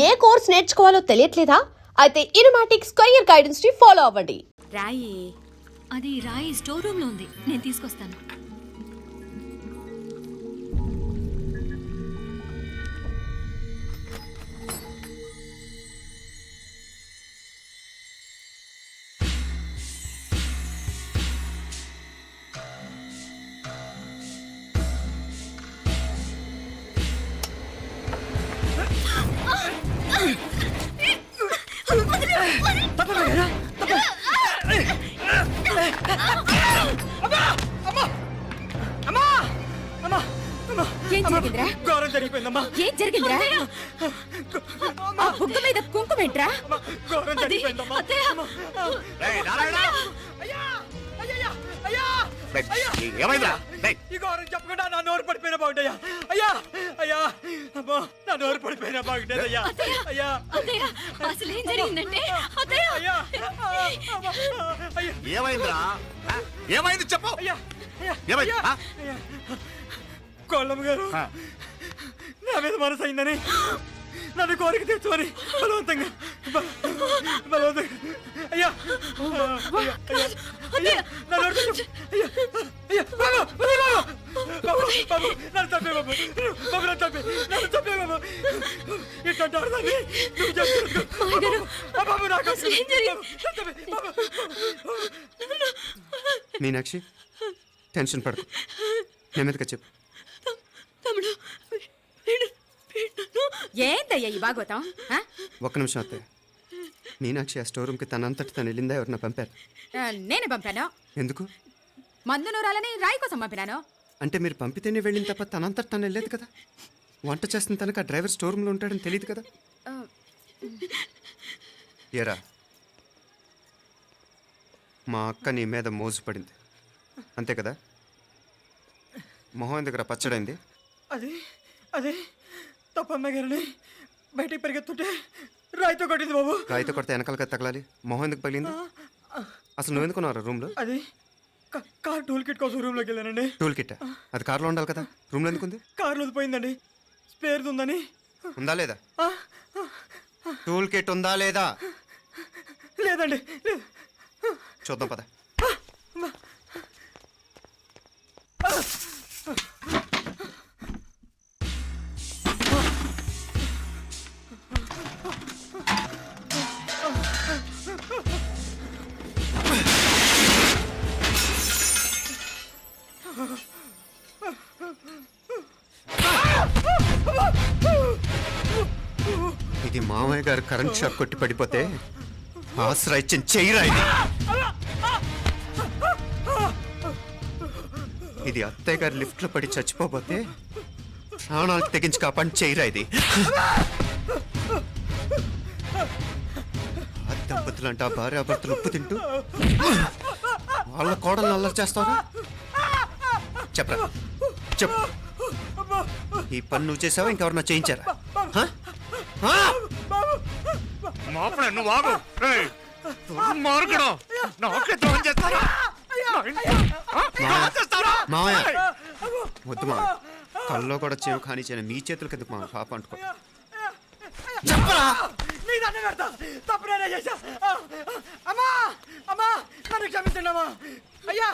ఏ course నేర్చుకోవాలో తెలియట్లేదా? అయితే ఇనుమాటిక్ square guidance ని follow అవ్వండి. రాయి అది రాయి స్టోర్ రూమ్ లో ఉంది, నేను తీసుకొస్తాను. ఏం జరిగిందిరా? ఘోరం జరిగిపోయిందమ్మా. ఏం జరిగిందిరా? ఆ బుగ్గ మీద కుంకుమేంట్రా? ఘోరం జరిగిపోయిందమ్మా. రేయ్, నారాయణ! అయ్యా! అయ్యయ్యా! అయ్యా! రేయ్, ఏమైందిరా? రేయ్, ఈ ఘోరం చెప్పకుండా నా నోరు పడిపోయినా బాగుంటయ్యా. అయ్యా! అయ్యా! అమ్మా, నా నోరు పడిపోయినా బాగుంటదయ్యా. అయ్యా! అత్తయ్య, అసలు ఏం జరిగిందంటే అత్తయ్య, అయ్యా! అమ్మా! అయ్యా! ఏమైందిరా? ఆ? ఏమైంది చెప్పు. అయ్యా! అయ్యా! ఏమైంది? అయ్యా! ఆ? అయ్యా! కోళ్ళమ్మ గారు ఆ. నా మీద మనసు అయిందని నన్ను కోరిక తెచ్చుకొని బలవంతంగా అయ్యా అయ్యా అయ్యా నా నోరు తెచ్చు. అయ్యా అయ్యా బాబు బాబు బాబు నన్ను చంపే బాబు బాబు నన్ను చంపే బాబు ఇట్లాంటి ఆడదాన్ని నువ్వు చేస్తున్నావు బాబు. నాకు మీనాక్షి, టెన్షన్ పడకు, నెమ్మదిగా చెప్పు. తమ్ముడు ఏందయ్యా ఈ భాగవతం? ఆ? ఒక్క నిమిషం అత్తయ్య. మీనాక్షి ఆ స్టోర్ రూమ్కి తనంతటి తను వెళ్ళిందా, ఎవరన్నా పంపారు? నేనే పంపాను. ఎందుకు మందు నూరాలని రాయి కోసం పంపినాను. అంటే మీరు పంపితేనే వెళ్ళింది తప్ప తనంతటి తను వెళ్ళలేదు కదా. వంట చేస్తున్న తనకు ఆ డ్రైవర్ స్టోర్ రూమ్లో ఉంటాడని తెలియదు కదా. ఆ, ఏరా, మా అక్క నీ మీద మోజు పడింది అంతే కదా. మొహం దగ్గర పచ్చడైంది. అది అది తప్పమ్మ గారిని బయటికి పరిగెత్తుంటే రాయితో కొట్టింది బాబు. రాయితో కొడితే వెనకాలగా తగలాలి. మొహం ఎందుకు పగిలింది? అసలు నువ్వు ఎందుకున్నావు రూమ్లో? అది కార్ టూల్ కిట్ కోసం రూమ్లోకి వెళ్ళానండి. టూల్ కిట్ అది కార్లో ఉండాలి కదా, రూమ్లో ఎందుకుంది? కార్లో పోయిందండి, స్పేర్ ఉందని. ఉందా లేదా? టూల్ కిట్ ఉందా లేదా? లేదండి లేదు. చూద్దాం పద. ఇది మామయ్య గారు కరెంట్ షాక్ కొట్టి పడిపోతే ఆసరా ఇచ్చిన చెయ్యిరా ఇది. ఇది అత్తయ్య గారు లిఫ్ట్ లో పడి చచ్చిపోతే ప్రాణాలకు తెగించి కాపాడి చెయ్యిరా ఇది. ఆ దంపతులు అంటే ఆ భార్యాభర్తలు ఉప్పు తింటూ వాళ్ళ కోడలు అల్లరి చేస్తారా? చెప్పరా చెప్పు. ఈ పని నువ్వు చేసావా, ఇంకెవరన్నా చేయించారా? మాపడే నువ్వు ఆగు. రేయ్, దుర్మార్గుడు. నాకే ద్రోహం చేస్తారా? మావయ్య వద్దు మా, కల్లో కూడా చేవు కానీ చేయను. మీ చేతులు కిందకు మా పాప అంటుకో. చెప్పరా నీ దండం పెడతా, తప్పు నేనే చేశా. అమ్మా అమ్మా నన్ను క్షమించండి అమ్మా. అయ్యా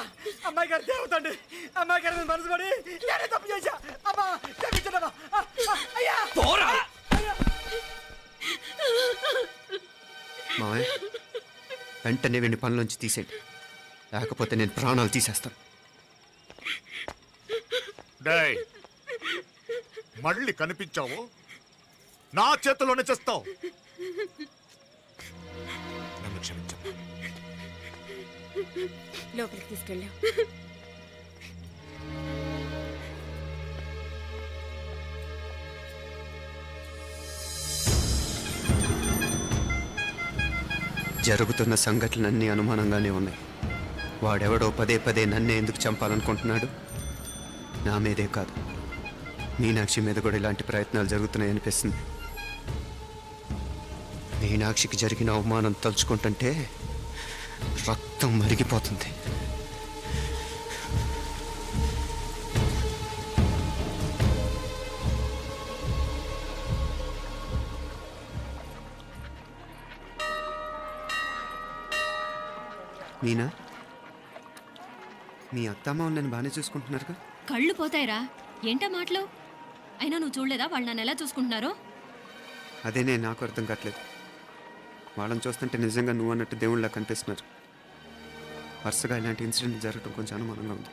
అమ్మాయి గారు దేవతండి, అమ్మాయి గారి మీద మనసు పడి నేనే తప్పు చేశా. అమ్మా క్షమించండి అమ్మా. అయ్యా మావయ్య వెంటనే వీడిని పనిలోంచి తీసేయండి, లేకపోతే నేను ప్రాణాలు తీసేస్తాను. డేయ్, మళ్ళీ కనిపించావు నా చేతిలోనే చేస్తావు. నన్ను క్షమించు. లోపలికి తీసుకెళ్ళాం. జరుగుతున్న సంఘటనలన్నీ అనుమానంగానే ఉన్నాయి. వాడెవడో పదే పదే నన్నే ఎందుకు చంపాలనుకుంటున్నాడు? నా మీదే కాదు, మీనాక్షి మీద కూడా ఇలాంటి ప్రయత్నాలు జరుగుతున్నాయి అనిపిస్తుంది. మీనాక్షికి జరిగిన అవమానం తలుచుకుంటుంటే రక్తం మరిగిపోతుంది. మీనా, మీ అత్తమ్మ నన్ను బాగానే చూసుకుంటున్నారుగా? కళ్ళు పోతాయిరా. ఏంటా మాటలు? అయినా నువ్వు చూడలేదా వాళ్ళు నన్ను ఎలా చూసుకుంటున్నారో? అదేనే నాకు అర్థం కావట్లేదు. వాళ్ళని చూస్తుంటే నిజంగా నువ్వు అన్నట్టు దేవుళ్ళ కనిపిస్తున్నారు. వరుసగా ఇలాంటి ఇన్సిడెంట్ జరగడం కొంచెం అనుమానంగా ఉంది.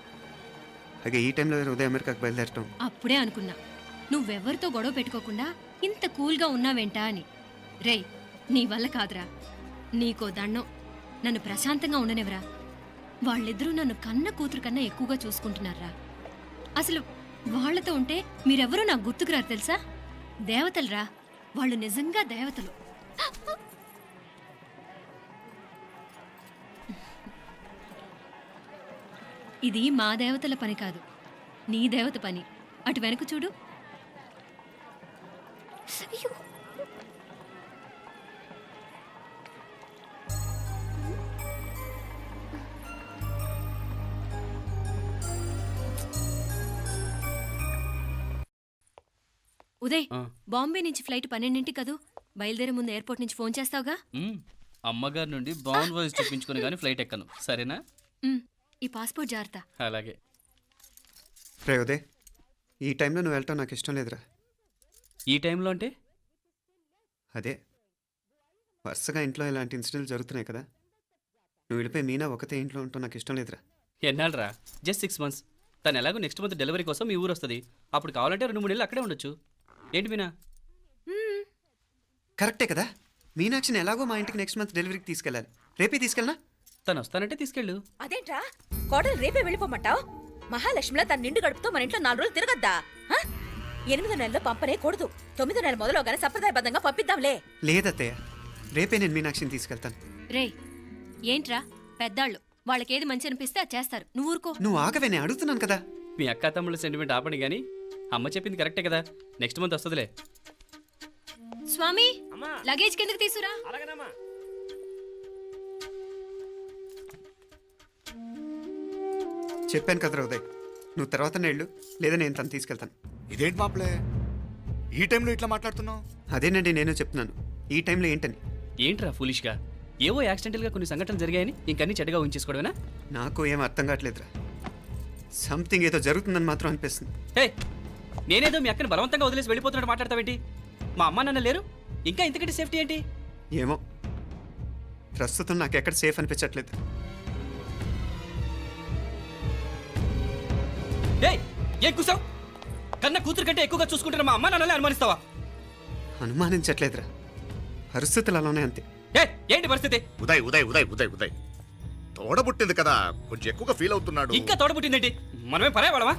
అలాగే ఈ టైంలో ఉదయం అమెరికాకు బయలుదేరటం. అప్పుడే అనుకున్నా నువ్వెవరితో గొడవ పెట్టుకోకుండా ఇంత కూల్గా ఉన్నావేంటా అని. రేయ్, నీ వల్ల కాదురా. నీకో దండం. నన్ను ప్రశాంతంగా ఉండనివరా. వాళ్ళిద్దరూ నన్ను కన్న కూతురు కన్నా ఎక్కువగా చూసుకుంటున్నారా. అసలు వాళ్లతో ఉంటే మీరెవరూ నాకు గుర్తుకురారు తెలుసా? దేవతలురా వాళ్ళు, నిజంగా దేవతలు. ఇది మా దేవతల పని కాదు, నీ దేవత పని. అటు వెనక చూడు. అయ్యో. ఉదయ్, బాంబే నుంచి ఫ్లైట్ 12 కదూ. బయలుదేరే ముందు ఎయిర్పోర్ట్ నుంచి ఫోన్ చేస్తావుగా? అమ్మగారి నుండి బౌండ్ వాయిస్ చూపించుకుని కానీ ఫ్లైట్ ఎక్కను, సరేనా? ఈ పాస్పోర్ట్ జాగ్రత్త. అలాగే. రే ఉదయ్, ఈ టైంలో నువ్వు వెళ్ళటం నాకు ఇష్టం లేదురా. ఈ టైంలో అంటే? అదే వరుసగా ఇంట్లో ఇలాంటి ఇన్సిడెంట్లు జరుగుతున్నాయి కదా. నువ్వు వెళ్ళిపోయి మీనా ఒకతే ఇంట్లో ఉంటావు నాకు ఇష్టం లేదురా. ఎన్నాళ్ళరా? Just 6 months. తను ఎలాగో నెక్స్ట్ మంత్ డెలివరీ కోసం మీ ఊరు వస్తుంది. అప్పుడు కావాలంటే 2-3 నెలలు అక్కడే ఉండొచ్చు. ఏంటి మీనా? కరెక్టే కదా. మీనాక్షిని ఎలాగో మా ఇంటికి నెక్స్ట్ మంత్ డెలివరీకి తీసుకెళ్ళాలి. రేపే తీసుకెళ్ళనా? తను వస్తానంటే తీసుకెళ్ళు. అదేంట్రా కోడలు రేపే వెళ్ళిపోమంటావు? మహాలక్ష్మిలా తన నిండు గడుపుతో మన ఇంట్లో 4 రోజులు తిరగద్దా? 8వ నెలలో పంపనే కూడదు. 9వ నెల మొదలుగానే సంప్రదాయబద్ధంగా పంపిద్దాంలే. లేదత్తయ్య, రేపే నేను మీనాక్షిని తీసుకెళ్తాను. రేయ్, ఏంట్రా పెద్దాళ్ళు, వాళ్ళకేది మంచి అనిపిస్తే అది చేస్తారు. నువ్వు ఊరుకో. నువ్వు ఆగవే, నేను అడుగుతున్నాను కదా. మీ అక్క తమ్ముళ్ళ సెంటిమెంట్ ఆపండి కానీ అమ్మ చెప్పింది కరెక్టే కదా. నెక్స్ట్ మంత్ వస్తుందిలే. స్వామి, లగేజ్ కిందకి తీసురా. చెప్పాను కదరా ఉదయ్, నువ్వు తర్వాత నేళ్ళు లేదా నేను తను తీసుకెళ్తాను. ఇదేంటి మాప్లే, ఈ టైంలో ఇట్లా మాట్లాడుతున్నావు? అదేనండి నేను చెప్తున్నాను, ఈ టైంలో ఏంటని. ఏంట్రా ఫులిష్గా? ఏవో యాక్సిడెంటల్గా కొన్ని సంఘటనలు జరిగాయని ఇంకన్నీ చెడ్డగా ఉంచేసుకోవడమేనా? నాకు ఏం అర్థం కావట్లేదురా. సంథింగ్ ఏదో జరుగుతుందని మాత్రం అనిపిస్తుంది. హే, నేనేదో మీ అక్కని బలవంతంగా వదిలేసి వెళ్ళిపోతున్నట్టు మాట్లాడతావేంటి? మా అమ్మ నాన్న లేరు, ఇంకా ఇంతకంటే సేఫ్టీ ఏంటి? ఏమో, ప్రస్తుతం నాకు ఎక్కడ సేఫ్ అనిపించట్లేదు. ఏం కూసావు? కన్న కూతురు కంటే ఎక్కువగా చూసుకుంటున్న మా అమ్మ నాన్నలే అనుమానిస్తావా? అనుమానించట్లేదురా, పరిస్థితులు అలానే అంతే. ఏంటి పరిస్థితి? ఉదయ్ ఉదయ్ ఉదయ్ ఉదయ్ ఉదయ్ తోడబుట్టింది కదా, కొంచెం ఎక్కువగా ఫీల్ అవుతున్నాడు. ఇంకా తోడబుట్టిందేంటి? మనమే పరాయవాడమా?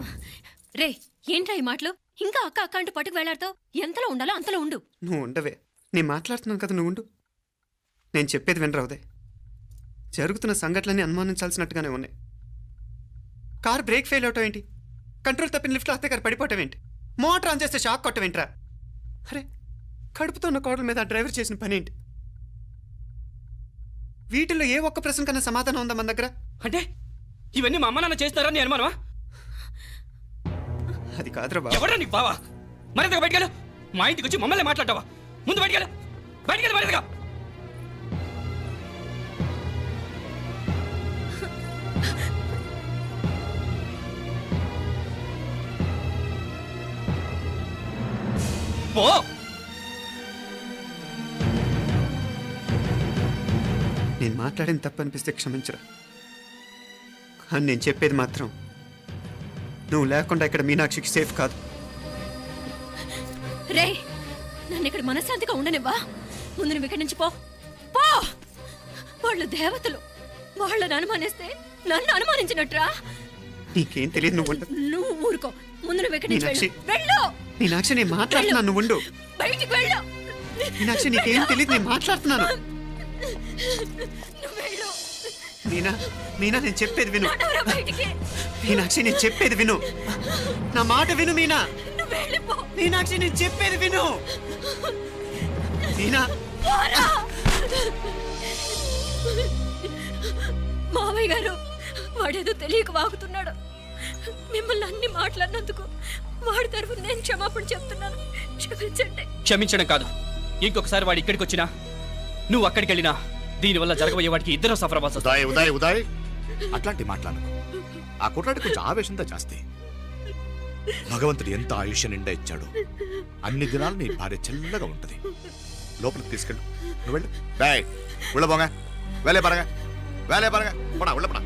రే, ఏంట్రా ఈ మాటలు? ఇంకా అక్క అక్క అంటూ పట్టుకు వెళ్లాడుతావు. ఎంతలో ఉండాలో అంతలో ఉండు. నువ్వు ఉండవే, నేను మాట్లాడుతున్నాను కదా, నువ్వు ఉండు. నేను చెప్పేది వినరా ఉదయ్. జరుగుతున్న సంఘటనలన్నీ అనుమానించాల్సినట్టుగానే ఉన్నాయి. కార్ బ్రేక్ ఫెయిల్ అవటం ఏంటి? కంట్రోల్ తప్పిన లిఫ్ట్లో అత్తే గారు పడిపోవటం ఏంటి? మోటార్ ఆన్ చేస్తే షాక్ కొట్టం ఏంట్రా? అరే, కడుపుతో ఉన్న కోడల మీద ఆ డ్రైవర్ చేసిన పని ఏంటి? వీటిల్లో ఏ ఒక్క ప్రశ్న కన్నా సమాధానం ఉందా మన దగ్గర? అంటే ఇవన్నీ మా అమ్మ నాన్న చేస్తారని నేను అనుమానమా? అది కాదురా బాబు. ఎవరా నీకు బావా? మరింతగా బయటకెళ్ళు. మా ఇంటికి వచ్చి మమ్మల్ని మాట్లాడతావా? ముందు బయటకెళ్ళు, బయటకెళ్ళు మరింతగా. పో. నేను మాట్లాడిన తప్పు అనిపిస్తే క్షమించరా, కానీ నేను చెప్పేది మాత్రం నువ్వు లేకుండా ఇక్కడ మీనాక్షికి సేఫ్ కాదు. రే, నన్ను ఇక్కడ మనశ్శాంతిగా ఉండనివ్వా. ముందు నువ్వు ఇక్కడి నుంచి పో. పో. వాళ్ళు దేవతలు, వాళ్ళని అనుమానిస్తే నన్ను అనుమానించినట్రా. నీకేం తెలియదు, నువ్వు ఉండు. నువ్వు ఊరుకో. ముందు నువ్వు ఇక్కడి నుంచి మీనాక్షి. వెళ్ళు. మీనాక్షి, నేను మాట్లాడుతున్నాను, నువ్వు ఉండు. బయటికి వెళ్ళు. మీనాక్షి, నీకేం తెలియదు, నేను మాట్లాడుతున్నాను. నువ్వు వెళ్ళు. మీనా, మీనా, నేను చెప్పేది విను. నడవరా బయటికి. మీనాక్షి, నేను చెప్పేది విను. నా మాట విను మీనా. నువ్వు వెళ్ళిపో. మీనాక్షి, నేను చెప్పేది విను. మీనా, పోరా. మావయ్య గారు, వాడేదో తెలియక వాగుతున్నాడు. మిమ్మల్ని అన్ని మాట్లాడినందుకు వాడి తరఫున నేను క్షమాపణ చెప్తున్నాను. క్షమించండి. క్షమించడం కాదు, ఇంకొకసారి వాడు ఇక్కడికి వచ్చినా నువ్వు అక్కడికి వెళ్ళినా దీనివల్ల జరగబోయే వాటికి ఇద్దరు సఫర్ అవ్వాల్సి వస్తుంది. ఉదయ్ ఉదయ్ ఉదయ్ అట్లాంటి మాట్లాడకు. ఆ కుట్రాడి కొంచెం ఆవేశంతో జాస్తి. భగవంతుడు ఎంత ఆయుష్య నిండా ఇచ్చాడు. అన్ని దినాలు నీ భార్య చల్లగా ఉంటది. లోపలికి తీసుకెళ్ళు. నువ్వు వెళ్ళు. డాయ్ ఉళ్ళ పోగా వేలే పరగా పోడా ఉళ్ళ పడా.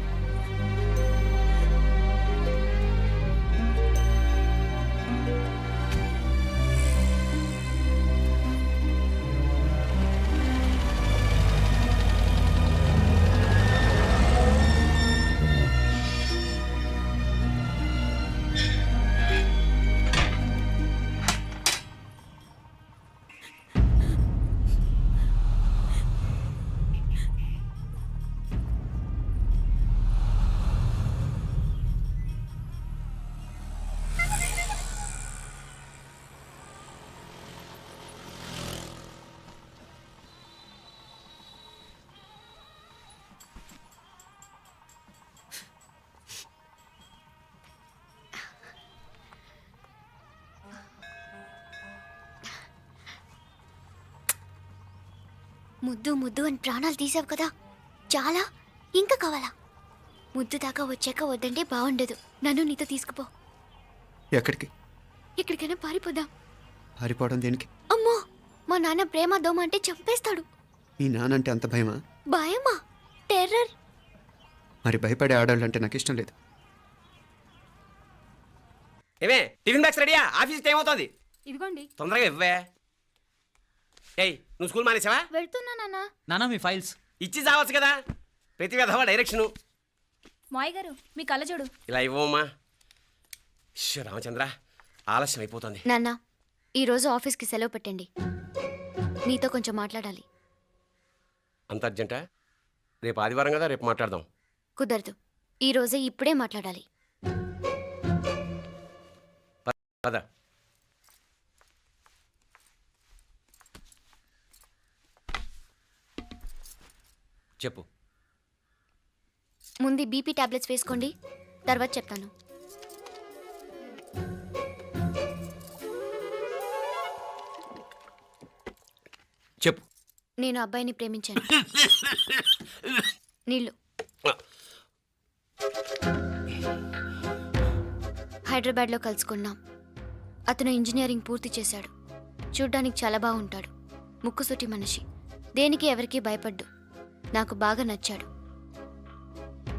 ముద్దు ముద్దు అని ప్రాణాలు తీసావు కదా, చాలా ఇంకా కావాలా? ముద్దు దాకా వచ్చాక వద్దంటే బాగుండదు. నన్ను నీతో తీసుకుపో. ఎక్కడికి? ఎక్కడికైనా పారిపోదాం. పారిపోవడం దేనికి? అమ్మో, మా నాన్న ప్రేమ దోమ అంటే చంపేస్తాడు. మీ నానంటే అంత భయమా? భయమా? టెర్రర్. మరి భయపడే ఆడవాళ్ళు అంటే నాకు ఇష్టం లేదు. ఏమే టిఫిన్ బ్యాగ్స్ రెడీయా? ఆఫీస్ టైం అవుతుంది. ఇదిగోండి. తొందరగా ఇవ్వే. ఏయ్ నువ్వు స్కూల్ మానేసావా? వెళ్తున్నా నాన్న. నానా మీ ఫైల్స్ ఇచ్చి చావచ్చు కదా. ప్రతి విధవా డైరెక్షను. మాయ్ గారు మీ కళ్ళజోడు. ఇలా ఇవ్వమ్మా. రామచంద్ర ఆలస్యం అయిపోతుంది. నాన్న, ఈరోజు ఆఫీస్కి సెలవు పెట్టండి. నీతో కొంచెం మాట్లాడాలి. అంత అర్జెంటా? రేపు ఆదివారం కదా, రేపు మాట్లాడదాం. కుదరదు, ఈరోజే ఇప్పుడే మాట్లాడాలి. పద. చెప్పు. ముందు బీపీ టాబ్లెట్స్ వేసుకోండి, తర్వాత చెప్తాను. చెప్పు. నేను అబ్బాయిని ప్రేమించాను. నీళ్ళు. హైదరాబాద్లో కలుసుకున్నాం. అతను ఇంజనీరింగ్ పూర్తి చేశాడు. చూడ్డానికి చాలా బాగుంటాడు. ముక్కుసూటి మనిషి. దేనికి ఎవరికీ భయపడ్డు. నాకు బాగా నచ్చాడు.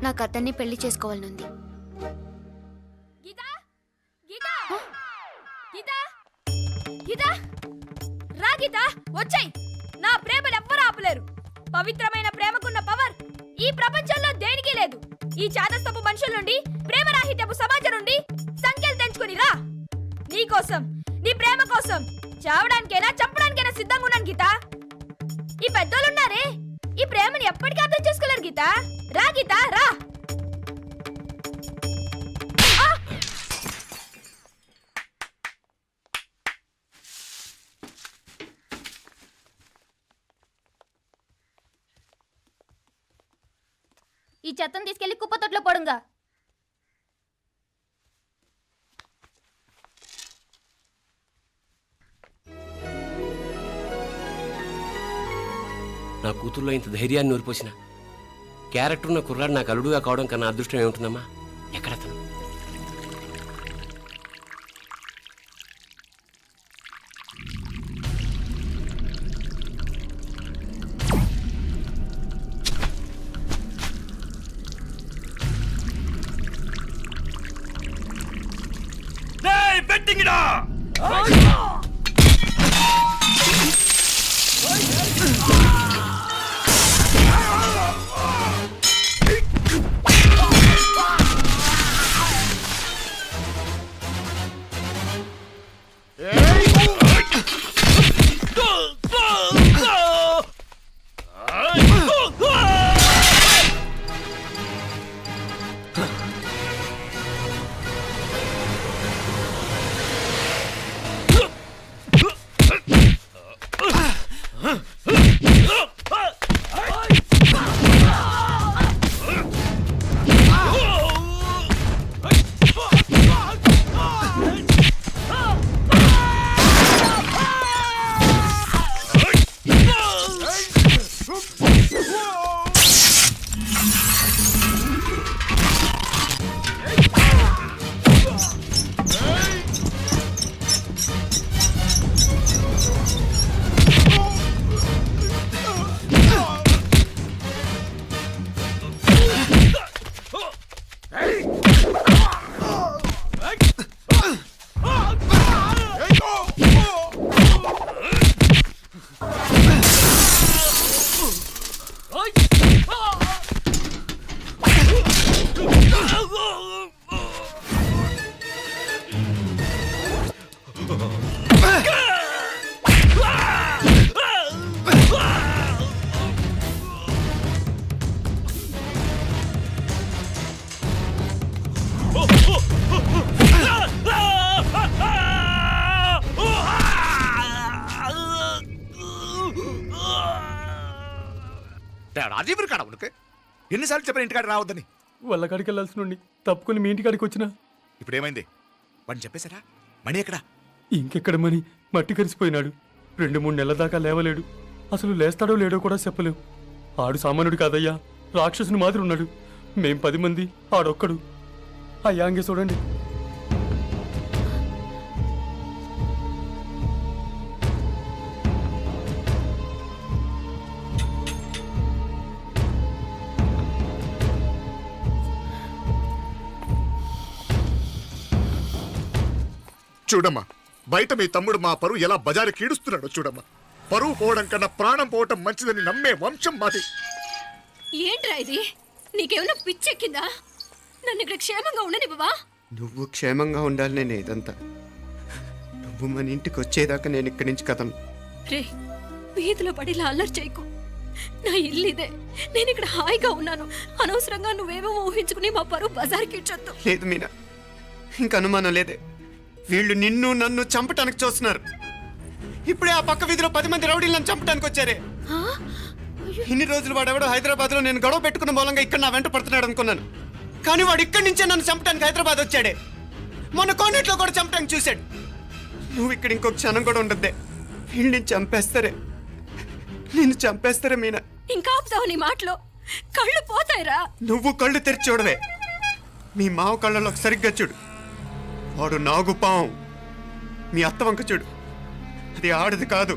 నాకు అతన్ని పెళ్లి చేసుకోవాలనుంది. రా గీత, వచ్చాయి. నా ప్రేమను ఎవ్వరూ ఆపలేరు. పవిత్రమైన ప్రేమకున్న పవర్ ఈ ప్రపంచంలో దేనికి లేదు. ఈ చాదస్తపు మనుషుల నుండి, ప్రేమరాహిత్యపు సమాజం నుండి సంఖ్యలు తెంచుకుని రా. నీ కోసం, నీ ప్రేమ కోసం చావడానికైనా చంపడానికైనా సిద్ధంగా ఉన్నాను గీత. ఈ పెద్దోళ్ళున్నారే, ఈ ప్రేమని ఎప్పటికీ అర్థం చేసుకోలేరు గీత. రా గీత, రా. ఈ చెత్తను తీసుకెళ్లి కుప్పతొట్లో పడుంగా. నా కూతుర్లో ఇంత ధైర్యాన్ని నూరిపోసిన క్యారెక్టర్ ఉన్న కుర్రాడు నాకు అల్లుడుగా కావడం కన్నా అదృష్టం ఏముంటుందమ్మా? ఎక్కడతను? రాజీవరి కాడ ఉనకే ఎన్నిసార్లు చెప్పిన ఇంటికాడ రావద్దని. వాళ్ళ కాడికి వెళ్ళాల్సి నుండి తప్పుకొని మీ ఇంటి కాడికి వచ్చినా ఇప్పుడు ఏమైంది? వాడిని చెప్పేశారా? మణి ఎక్కడా? ఇంకెక్కడ మని మట్టి కరిసిపోయినాడు. 2-3 నెలల దాకా లేవలేడు. అసలు లేస్తాడో లేడో కూడా చెప్పలేవు. ఆడు సామాన్యుడు కాదయ్యా, రాక్షసుని మాదిరి ఉన్నాడు. మేం 10 మంది, ఆడొక్కడు. అయ్యా అంగే చూడండి. చూడమ్మా, బయట మీ తమ్ముడు మా పరువు ఎలా బజారు కీడుస్తున్నాడో చూడమ్మా. పరువు పోవడం కన్నా ప్రాణం పోవటం మంచిదని నమ్మే వంశం మాది. ఏంట్రా ఇది? నీకేమైనా పిచ్చెక్కిందా? నన్ను ఇక్కడ క్షేమంగా ఉండని బాబా. నువ్వు క్షేమంగా ఉండాలి. నేను ఇదంతా నువ్వు మన ఇంటికి వచ్చేదాకా నేను ఇక్కడి నుంచి కదలను. రే, వీధిలో పడి ఇలా అల్లరి చేయకు. నా ఇల్లు ఇదే, నేను ఇక్కడ హాయిగా ఉన్నాను. అనవసరంగా నువ్వేమో ఊహించుకుని మా పరువు బజార్కి ఇచ్చొద్దు. లేదు మీనా, ఇంక అనుమానం లేదే. వీళ్ళు నిన్ను నన్ను చంపటానికి చూస్తున్నారు. ఇప్పుడే ఆ పక్క వీధిలో 10 మంది రౌడీలు నన్ను చంపడానికి వచ్చారే. ఇన్ని రోజులు వాడెవడో హైదరాబాద్లో నేను గొడవ పెట్టుకున్న మూలంగా ఇక్కడ నా వెంట పడుతున్నాడు అనుకున్నాను. కానీ వాడు ఇక్కడి నుంచే నన్ను చంపడానికి హైదరాబాద్ వచ్చాడే. మొన్న కోనేట్లో కూడా చంపడానికి చూశాడు. నువ్వు ఇక్కడ ఇంకొక క్షణం కూడా ఉండద్దే. వీళ్ళని చంపేస్తారే, నిన్ను చంపేస్తారే మీనా. ఇంకా ఆపుతావు నీ మాటలో? కళ్ళు పోతాయిరా. నువ్వు కళ్ళు తెరిచి చూడవే. మీ మావ కళ్ళలో సరిగ్గా చూడు. వాడు నాగుపాం. మీ అత్త వంక చూడు, అది ఆడది కాదు,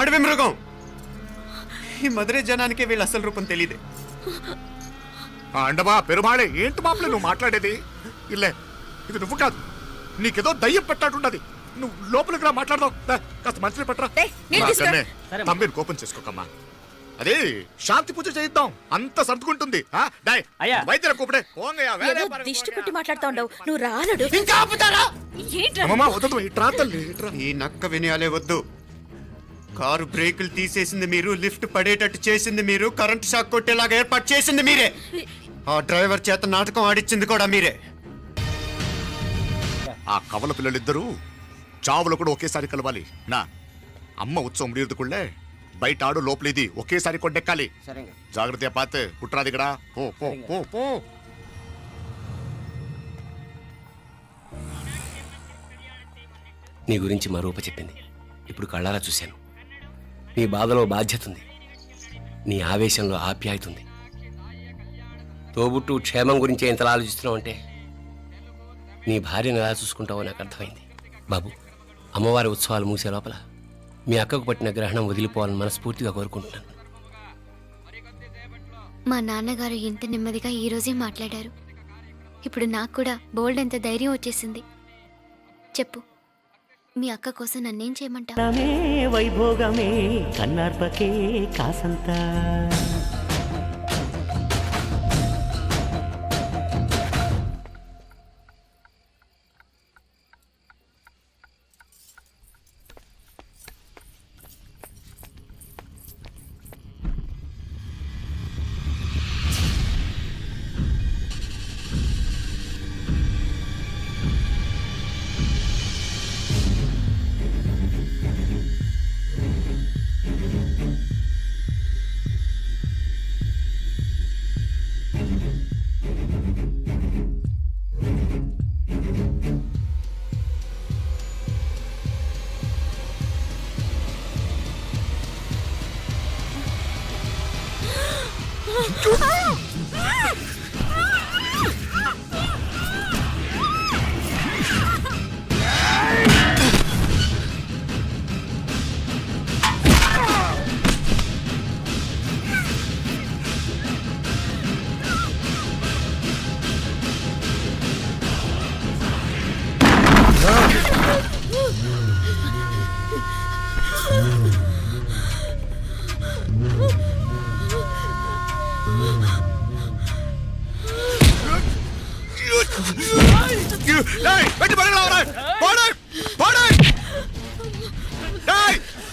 అడవి మృగం. ఈ మధుரை జనానికే వీళ్ళ అసలు రూపం తెలియదే. అండమా పెరుమాళే, ఏంటి మాపలే నువ్వు మాట్లాడేది? ఇల్లే, ఇది నువ్వు కాదు, నీకేదో దయ్యం పెట్టాడున్నది. నువ్వు లోపలికి రా, మాట్లాడదాం. కాస్త మంచిని పట్టరా. తమ్మిని కోపం చేసుకోకమ్మా. అదే శాంతి పూజ చేయిద్దాం, అంత సర్దుకుంటుంది. వైద్యుల కూపడే దిష్టి పెట్టి మాట్లాడుతా ఉండవు. నువ్వు రానడు. ఇంకా ఆపుతారా? అమ్మమ్మ వద్దు, ఇట్రా తల్లి, ఇట్రా. ఈ నక్క వినయాలే వద్దు. కారు బ్రేకులు తీసేసింది మీరు, లిఫ్ట్ పడేటట్టు చేసింది మీరు, కరెంటు షాక్ కొట్టేలాగా ఏర్పాటు చేసింది మీరే. ఆ డ్రైవర్ చేత నాటకం ఆడిచ్చింది కూడా మీరే. ఆ కవల పిల్లలిద్దరూ చావులు కూడా ఒకేసారి కలవాలి. నా అమ్మ ఉత్సవం ముడియదుకుళ్ళే, బయట ఆడు లోపలిది ఒకేసారి కొట్టెక్కాలి. జాగ్రత్త పాత్ కుట్రా దిగడా. పో పో పో పో. నీ గురించి మా రూప చెప్పింది, ఇప్పుడు కళ్ళారా చూశాను. నీ బాధలో బాధ్యత ఉంది, నీ ఆవేశంలో ఆప్యాయత ఉంది. తోబుట్టు క్షేమం గురించి ఎంతలా ఆలోచిస్తున్నావు అంటే నీ భార్యను ఎలా చూసుకుంటావో నాకు అర్థమైంది. బాబు, అమ్మవారి ఉత్సవాలు మూసే లోపల మీ అక్కకు పట్టిన గ్రహణం వదిలిపోవాలని మనస్ఫూర్తిగా కోరుకుంటున్నాను. మా నాన్నగారు ఇంత నెమ్మదిగా ఈ రోజే మాట్లాడారు. ఇప్పుడు నాకు కూడా బోల్డ్ ఎంత ధైర్యం వచ్చేసింది. చెప్పు, మీ అక్క కోసం నన్నేం చేయమంటావు? వైభోగమే కన్నార్పకే కాసంత.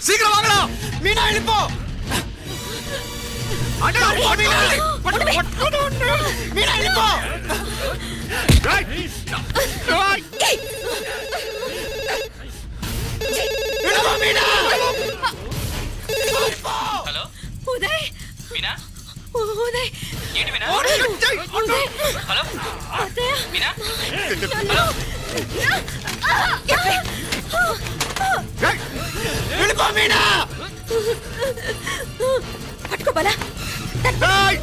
சீக்கிரம் வாங்கடா. మీనా వెళ్ళిపో. మీనా వెళ్ళిపో. ఉదయ్, మీనా, ఉదయ్ హలో అత్తయ్య మీనా వెళ్ళిపో మీనా. పట్టుకో బలా ఏయ్!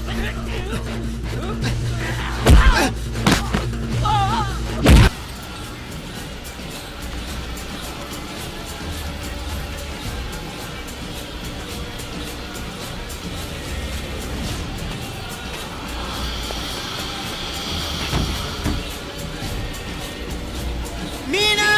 మీనా.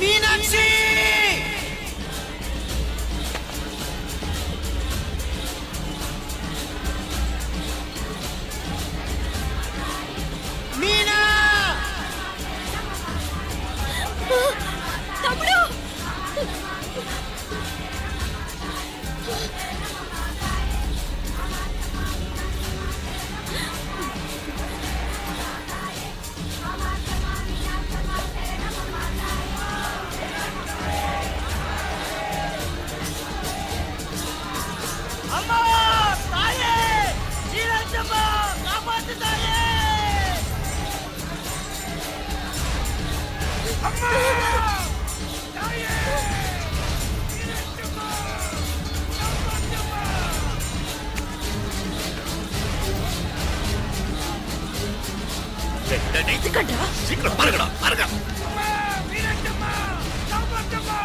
మీనాక్షి. మీనా. తమ్ముడు అమ్మా తాయే నీరజమ్మ కాపాడు తాయే. అమ్మా తాయే నీరజమ్మ కాపాడమ్మా. ఎందుకంటావా శీఘ్రం పరగడా పరగా. అమ్మా నీరజమ్మ కాపాడమ్మా.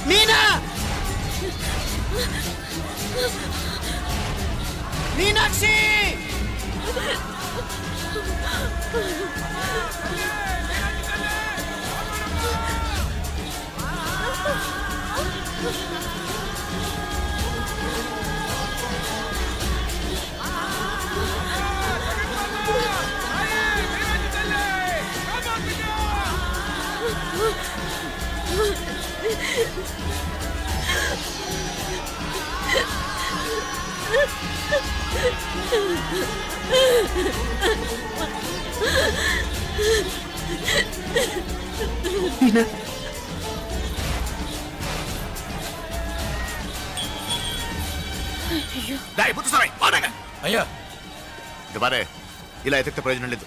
మీనా. మీనాక్షి. డేయ్, ముత్తుస్వామి, వాడగా. అయ్యా ఇది బారే, ఇలా ఎతికితే ప్రయోజనం లేదు.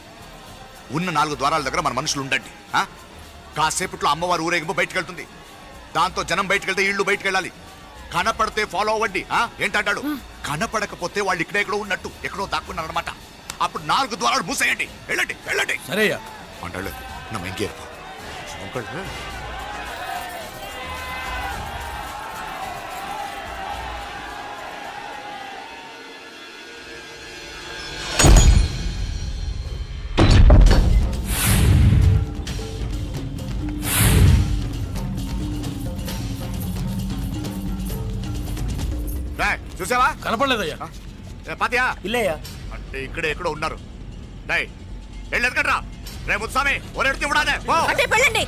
ఉన్న 4 ద్వారాల దగ్గర మన మనుషులు ఉండండి. ఆ? కాసేపట్లో అమ్మవారు ఊరేగింపు బయటకు వెళ్తుంది. దాంతో జనం బయటకు వెళ్తే ఇళ్ళు బయటకు వెళ్ళాలి. కనపడితే ఫాలో అవ్వండి. ఏంటంటాడు? కనపడకపోతే వాళ్ళు ఇక్కడే ఎక్కడో ఉన్నట్టు ఎక్కడో దాక్కున్నారు అనమాట. అప్పుడు 4 ద్వారాలు మూసేయండి. వెళ్ళండి వెళ్ళండి సరేయ్యా అంటాడు. நம்ம எங்கே இருப்போம் உங்கள் చూసావా? కనపడలేదయ్యా. పాతియా ఇల్లయ్యా. అంటే ఇక్కడే ఎక్కడో ఉన్నారు. డేయ్ వెళ్ళి ఎదగట్రా. రే ముత్తుస్వామి ఒరెడుతూ విడాదే. అంటే పెళ్ళండి.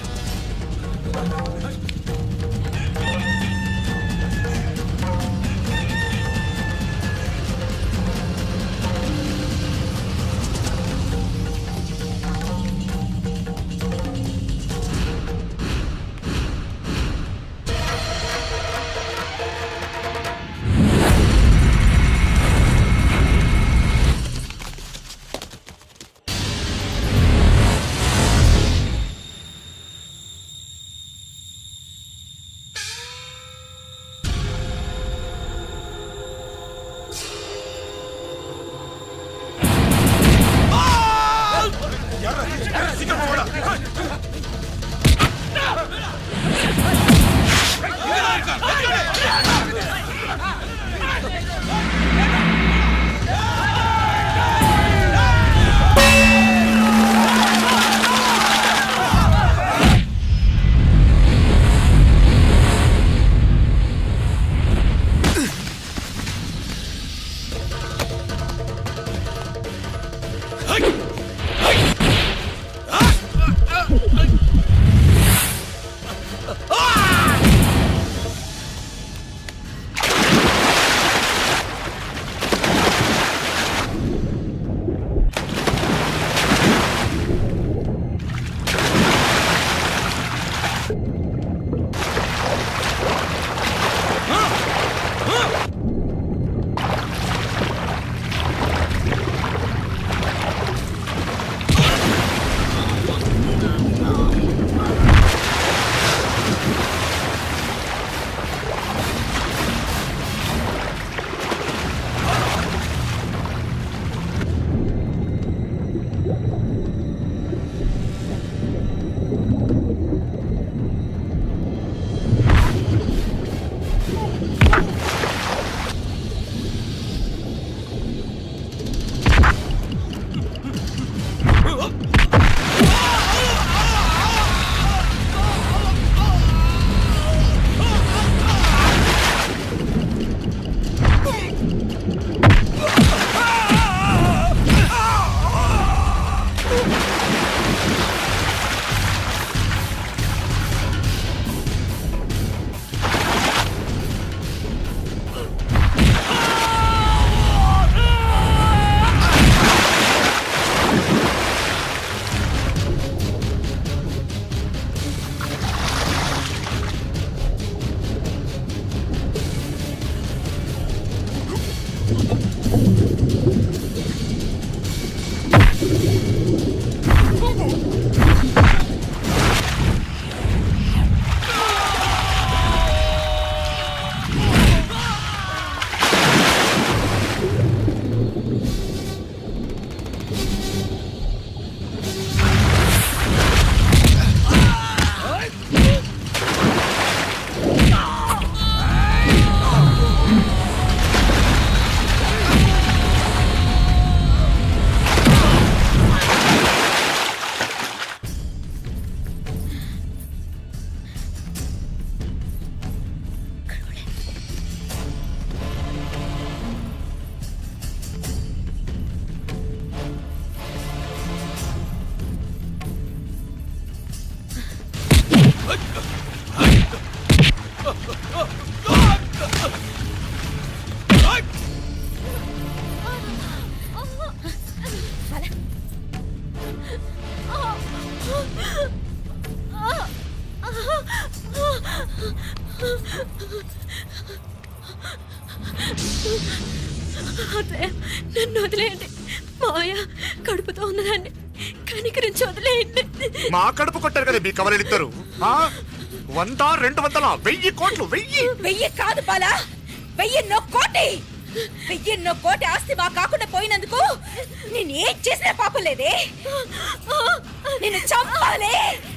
అత్తయ్య నన్ను వదిలేయండి మావయ్య కడుపుతో ఉన్నదాన్ని కనికరించి వదిలేయండి మా కడుపు కొట్టారు కదా మీ కవలలిద్దరు 100 200 1000 కోట్లు 1000 వెయ్యి కాదు బాలా 1000 కోటి 1000 కోటి ఆస్తి మా కాకుండా పోయినందుకు నేను ఏం చేసినా పాపం లేదే నిన్ను చంపాలి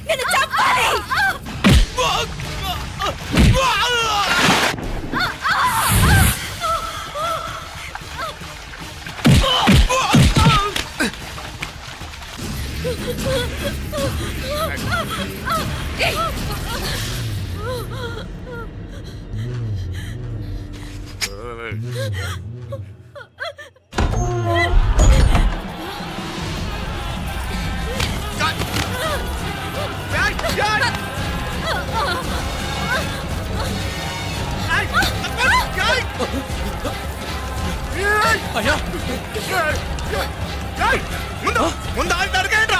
నిన్ను చంపాలి ముందు ముందు నరకేయండి